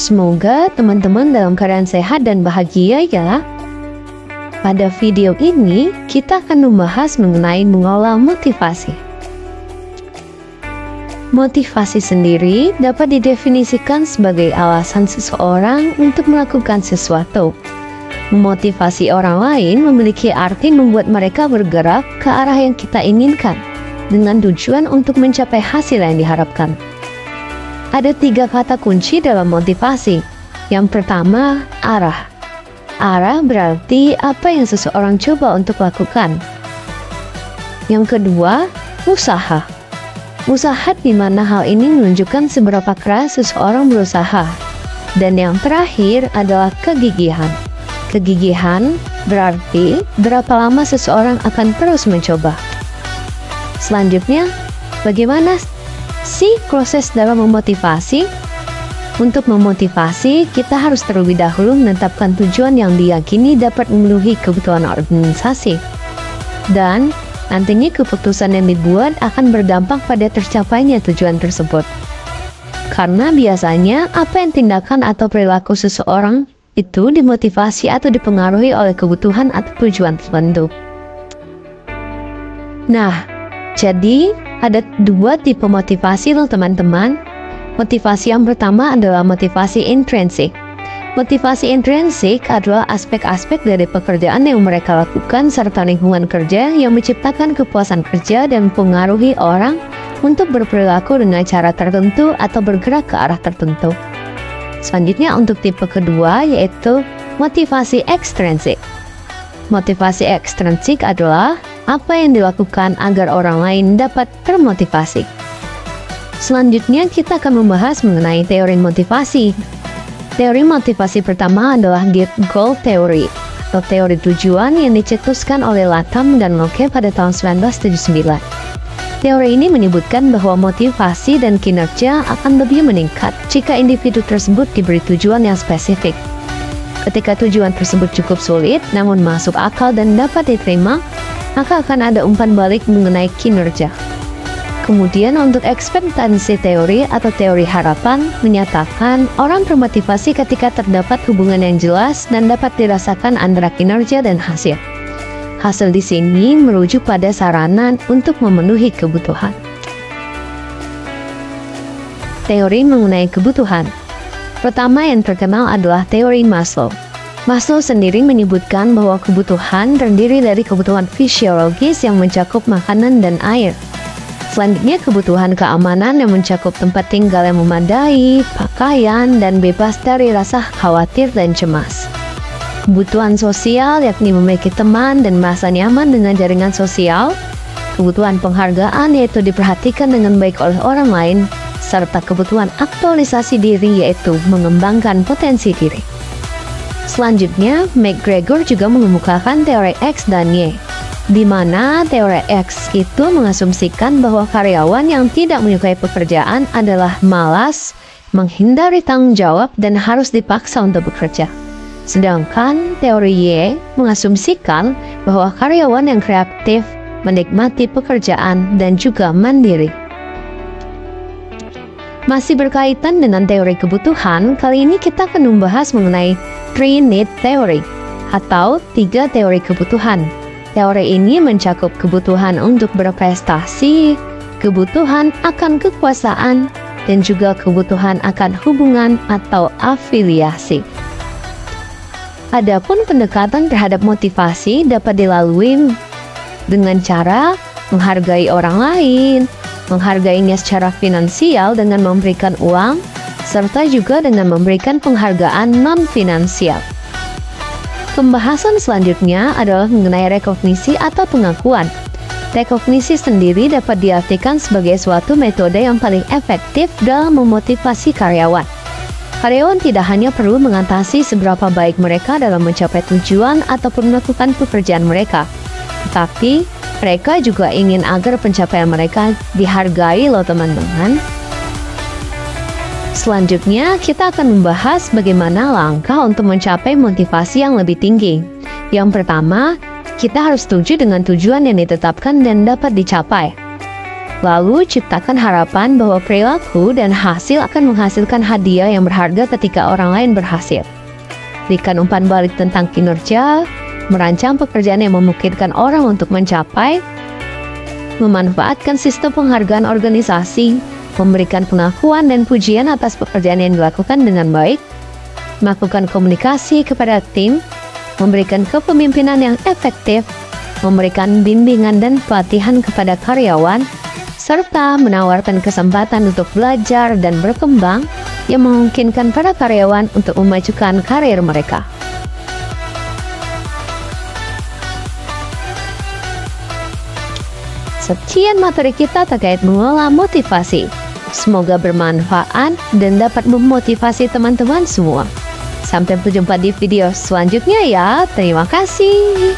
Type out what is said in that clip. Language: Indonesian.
Semoga teman-teman dalam keadaan sehat dan bahagia ya. Pada video ini, kita akan membahas mengenai mengolah motivasi. Motivasi sendiri dapat didefinisikan sebagai alasan seseorang untuk melakukan sesuatu. Memotivasi orang lain memiliki arti membuat mereka bergerak ke arah yang kita inginkan, dengan tujuan untuk mencapai hasil yang diharapkan. Ada 3 kata kunci dalam motivasi. Yang pertama, arah. Arah berarti apa yang seseorang coba untuk lakukan. Yang kedua, usaha. Usaha di mana hal ini menunjukkan seberapa keras seseorang berusaha. Dan yang terakhir adalah kegigihan. Kegigihan berarti berapa lama seseorang akan terus mencoba. Selanjutnya, bagaimana sih proses dalam memotivasi? Untuk memotivasi, kita harus terlebih dahulu menetapkan tujuan yang diyakini dapat memenuhi kebutuhan organisasi. Dan nantinya keputusan yang dibuat akan berdampak pada tercapainya tujuan tersebut. Karena biasanya apa yang tindakan atau perilaku seseorang itu dimotivasi atau dipengaruhi oleh kebutuhan atau tujuan tertentu. Nah, jadi ada 2 tipe motivasi loh teman-teman. Motivasi yang pertama adalah motivasi intrinsik. Motivasi intrinsik adalah aspek-aspek dari pekerjaan yang mereka lakukan serta lingkungan kerja yang menciptakan kepuasan kerja dan mempengaruhi orang untuk berperilaku dengan cara tertentu atau bergerak ke arah tertentu. Selanjutnya untuk tipe kedua yaitu motivasi ekstrinsik. Motivasi ekstrinsik adalah apa yang dilakukan agar orang lain dapat termotivasi. Selanjutnya kita akan membahas mengenai teori motivasi. Teori motivasi pertama adalah Deep Goal Theory atau teori tujuan yang dicetuskan oleh Latham dan Locke pada tahun 1979. Teori ini menyebutkan bahwa motivasi dan kinerja akan lebih meningkat jika individu tersebut diberi tujuan yang spesifik. Ketika tujuan tersebut cukup sulit namun masuk akal dan dapat diterima, maka akan ada umpan balik mengenai kinerja. Kemudian untuk ekspektansi teori atau teori harapan menyatakan orang termotivasi ketika terdapat hubungan yang jelas dan dapat dirasakan antara kinerja dan hasil. Hasil di sini merujuk pada sarana untuk memenuhi kebutuhan. Teori mengenai kebutuhan. Pertama yang terkenal adalah teori Maslow. Maslow sendiri menyebutkan bahwa kebutuhan terdiri dari kebutuhan fisiologis yang mencakup makanan dan air. Selanjutnya kebutuhan keamanan yang mencakup tempat tinggal yang memadai, pakaian, dan bebas dari rasa khawatir dan cemas. Kebutuhan sosial yakni memiliki teman dan merasa nyaman dengan jaringan sosial. Kebutuhan penghargaan yaitu diperhatikan dengan baik oleh orang lain. Serta kebutuhan aktualisasi diri yaitu mengembangkan potensi diri. Selanjutnya, McGregor juga mengemukakan teori X dan Y, di mana teori X itu mengasumsikan bahwa karyawan yang tidak menyukai pekerjaan adalah malas, menghindari tanggung jawab, dan harus dipaksa untuk bekerja. Sedangkan teori Y mengasumsikan bahwa karyawan yang kreatif, menikmati pekerjaan, dan juga mandiri. Masih berkaitan dengan teori kebutuhan, kali ini kita akan membahas mengenai 3 Need Theory atau 3 teori kebutuhan. Teori ini mencakup kebutuhan untuk berprestasi, kebutuhan akan kekuasaan, dan juga kebutuhan akan hubungan atau afiliasi. Adapun pendekatan terhadap motivasi dapat dilalui dengan cara menghargai orang lain, menghargainya secara finansial dengan memberikan uang, serta juga dengan memberikan penghargaan non-finansial. Pembahasan selanjutnya adalah mengenai rekognisi atau pengakuan. Rekognisi sendiri dapat diartikan sebagai suatu metode yang paling efektif dalam memotivasi karyawan. Karyawan tidak hanya perlu mengatasi seberapa baik mereka dalam mencapai tujuan ataupun melakukan pekerjaan mereka, tetapi mereka juga ingin agar pencapaian mereka dihargai loh teman-teman. Selanjutnya kita akan membahas bagaimana langkah untuk mencapai motivasi yang lebih tinggi. Yang pertama, kita harus setuju dengan tujuan yang ditetapkan dan dapat dicapai. Lalu ciptakan harapan bahwa perilaku dan hasil akan menghasilkan hadiah yang berharga ketika orang lain berhasil. Berikan umpan balik tentang kinerja, merancang pekerjaan yang memungkinkan orang untuk mencapai, memanfaatkan sistem penghargaan organisasi, memberikan pengakuan dan pujian atas pekerjaan yang dilakukan dengan baik, melakukan komunikasi kepada tim, memberikan kepemimpinan yang efektif, memberikan bimbingan dan pelatihan kepada karyawan, serta menawarkan kesempatan untuk belajar dan berkembang yang memungkinkan para karyawan untuk memajukan karir mereka. Sekian materi kita terkait mengelola motivasi. Semoga bermanfaat dan dapat memotivasi teman-teman semua. Sampai berjumpa di video selanjutnya ya. Terima kasih.